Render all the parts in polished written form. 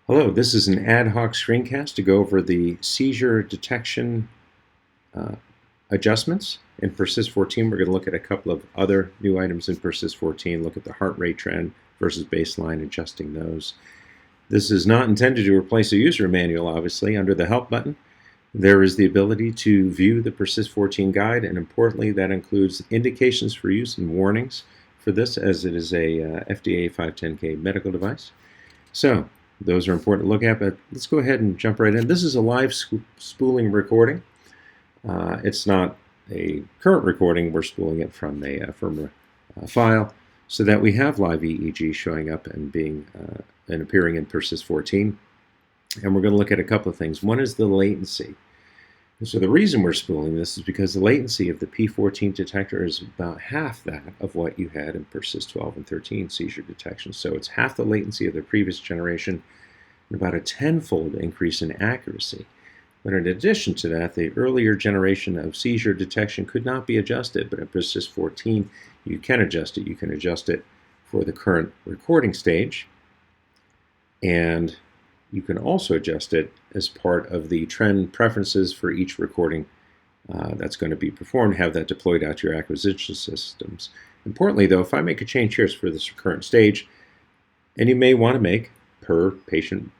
Hello, this is an ad hoc screencast to go over the seizure detection uh, adjustments in Persist 14. We're going to look at a couple of other new items in Persist 14, look at the heart rate trend versus baseline, adjusting those. This is not intended to replace a user manual, obviously. Under the Help button, there is the ability to view the Persist 14 guide, and importantly, that includes indications for use and warnings for this, as it is a FDA 510K medical device. So, those are important to look at, but let's go ahead and jump right in. This is a live spooling recording. It's not a current recording. We're spooling it from a firmware file so that we have live EEG showing up and being and appearing in Persist 14. And we're going to look at a couple of things. One is the latency. So the reason we're spooling this is because the latency of the P14 detector is about half that of what you had in Persist 12 and 13 seizure detection. So it's half the latency of the previous generation and about a tenfold increase in accuracy. But in addition to that, the earlier generation of seizure detection could not be adjusted, but in Persist 14, you can adjust it. You can adjust it for the current recording stage, and you can also adjust it as part of the trend preferences for each recording that's going to be performed, have that deployed out to your acquisition systems. Importantly, though, if I make a change here for this current stage, and you may want to make per patient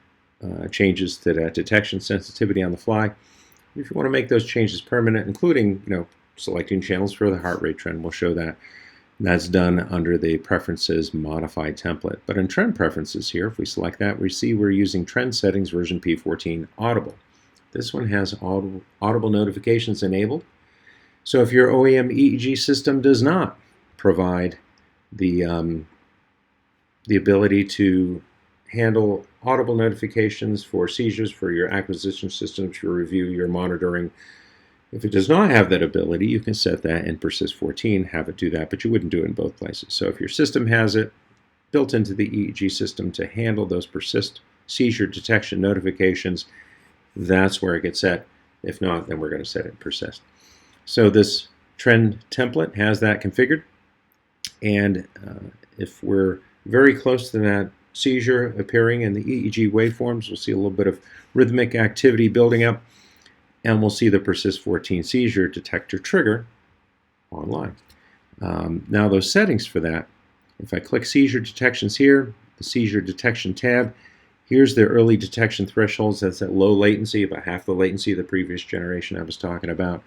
changes to that detection sensitivity on the fly, if you want to make those changes permanent, including selecting channels for the heart rate trend, we'll show that. That's done under the Preferences Modified template. But in Trend Preferences here, if we select that, we see we're using Trend Settings version P14 Audible. This one has audible notifications enabled. So if your OEM EEG system does not provide the ability to handle audible notifications for seizures for your acquisition systems, your review, your monitoring, if it does not have that ability, you can set that in Persist 14, have it do that, but you wouldn't do it in both places. So if your system has it built into the EEG system to handle those persist seizure detection notifications, that's where it gets set. If not, then we're going to set it in Persist. So this trend template has that configured, and if we're very close to that seizure appearing in the EEG waveforms, we'll see a little bit of rhythmic activity building up, and we'll see the Persist 14 seizure detector trigger online. Now those settings for that, if I click seizure detections here, the seizure detection tab, here's the early detection thresholds. That's at low latency, about half the latency of the previous generation I was talking about.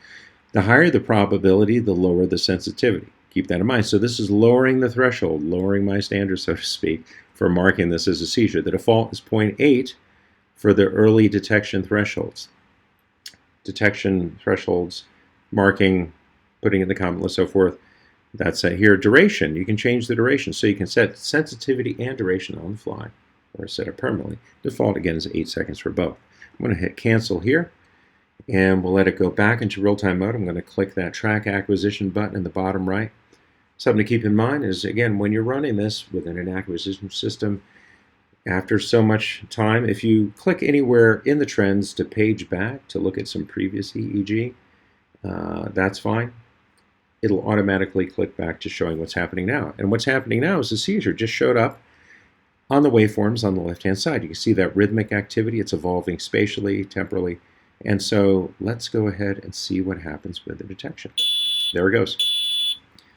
The higher the probability, the lower the sensitivity. Keep that in mind. So this is lowering the threshold, lowering my standard, so to speak, for marking this as a seizure. The default is 0.8 for the early detection thresholds. Detection thresholds, marking, putting in the comment list, so forth. That's here. Duration, you can change the duration. So you can set sensitivity and duration on the fly, or set it permanently. Default, again, is 8 seconds for both. I'm going to hit cancel here, and we'll let it go back into real-time mode. I'm going to click that track acquisition button in the bottom right. Something to keep in mind is, again, when you're running this within an acquisition system, after so much time, if you click anywhere in the trends to page back to look at some previous EEG, that's fine. It'll automatically click back to showing what's happening now. And what's happening now is the seizure just showed up on the waveforms on the left-hand side. You can see that rhythmic activity. It's evolving spatially, temporally. And so let's go ahead and see what happens with the detection. There it goes.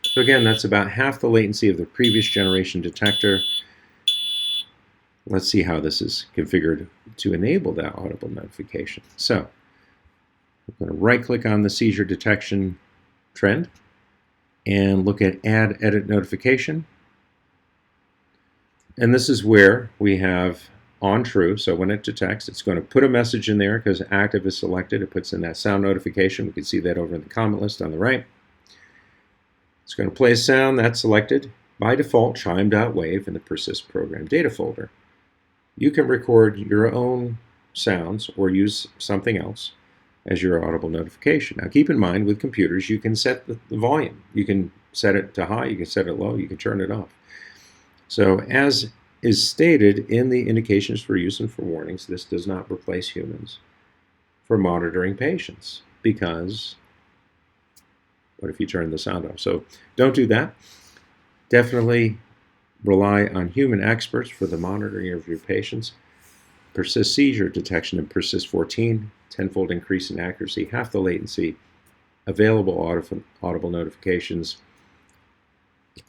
So again, that's about half the latency of the previous generation detector. Let's see how this is configured to enable that audible notification. So I'm going to right-click on the seizure detection trend and look at Add Edit Notification. And this is where we have on true. So when it detects, it's going to put a message in there because active is selected. It puts in that sound notification. We can see that over in the comment list on the right. It's going to play a sound that's selected. By default, chime.wave in the Persist program data folder. You can record your own sounds or use something else as your audible notification. Now keep in mind, with computers, you can set the volume. You can set it to high, you can set it low, you can turn it off. So as is stated in the indications for use and for warnings, this does not replace humans for monitoring patients, because what if you turn the sound off? So don't do that. Definitely rely on human experts for the monitoring of your patients. Persist seizure detection in Persist 14, 10-fold increase in accuracy, half the latency, available audible notifications.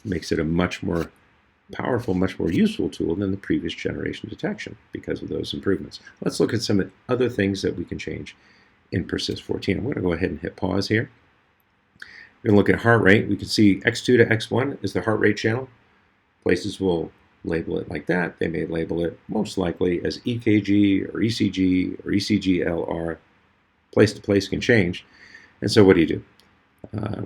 Makes it a much more powerful, much more useful tool than the previous generation detection because of those improvements. Let's look at some other things that we can change in Persist 14. I'm going to go ahead and hit pause here. We're going to look at heart rate. We can see X2 to X1 is the heart rate channel. Places will label it like that. They may label it most likely as EKG or ECG or ECG-LR. Place to place can change. And so what do?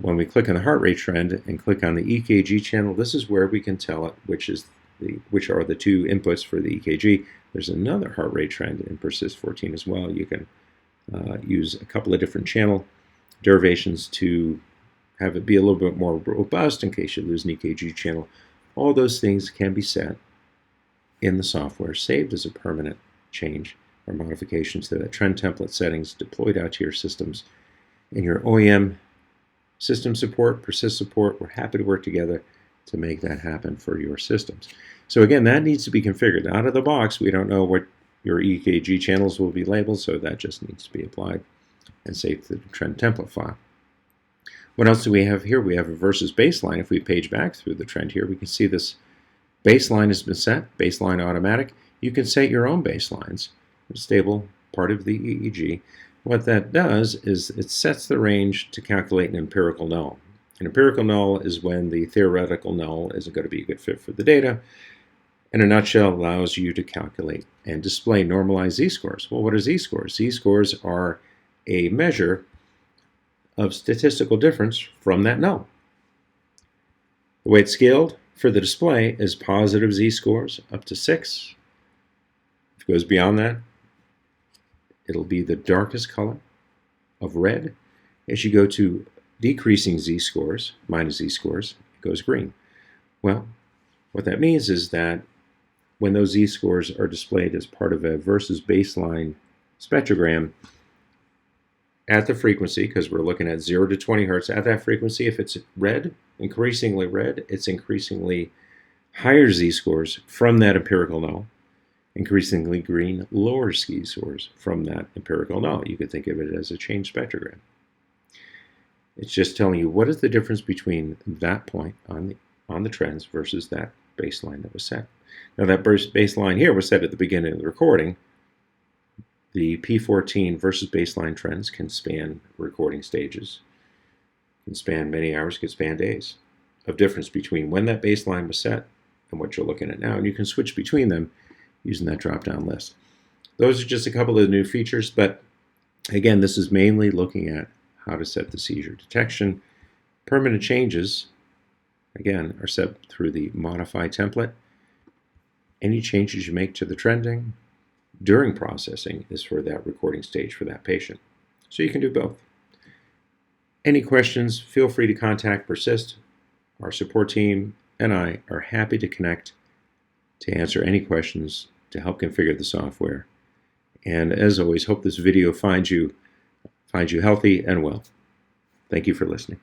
When we click on the heart rate trend and click on the EKG channel, this is where we can tell it which are the two inputs for the EKG. There's another heart rate trend in Persist 14 as well. You can use a couple of different channel derivations to have it be a little bit more robust in case you lose an EKG channel. All those things can be set in the software, saved as a permanent change or modification to the trend template settings, deployed out to your systems. And your OEM system support, Persist support, we're happy to work together to make that happen for your systems. So again, that needs to be configured. Out of the box, we don't know what your EKG channels will be labeled, so that just needs to be applied and saved to the trend template file. What else do we have here? We have a versus baseline. If we page back through the trend here, we can see this baseline has been set, baseline automatic. You can set your own baselines, stable part of the EEG. What that does is it sets the range to calculate an empirical null. An empirical null is when the theoretical null isn't going to be a good fit for the data. In a nutshell, allows you to calculate and display normalized z-scores. Well, what are z-scores? Z-scores are a measure of statistical difference from that null. The way it's scaled for the display is positive z-scores up to 6. If it goes beyond that, it'll be the darkest color of red. As you go to decreasing z-scores, minus z-scores, it goes green. Well, what that means is that when those z-scores are displayed as part of a versus baseline spectrogram, at the frequency, because we're looking at 0 to 20 hertz, at that frequency, if it's red, increasingly red, it's increasingly higher z-scores from that empirical null. Increasingly green, lower z-scores from that empirical null. You could think of it as a change spectrogram. It's just telling you what is the difference between that point on the trends versus that baseline that was set. Now that baseline here was set at the beginning of the recording. The P14 versus baseline trends can span recording stages, can span many hours, can span days of difference between when that baseline was set and what you're looking at now. And you can switch between them using that drop-down list. Those are just a couple of new features, but again, this is mainly looking at how to set the seizure detection. Permanent changes, again, are set through the modify template. Any changes you make to the trending during processing is for that recording stage for that patient. So you can do both. Any questions, feel free to contact Persist. Our support team and I are happy to connect to answer any questions, to help configure the software. And as always, hope this video finds you healthy and well. Thank you for listening.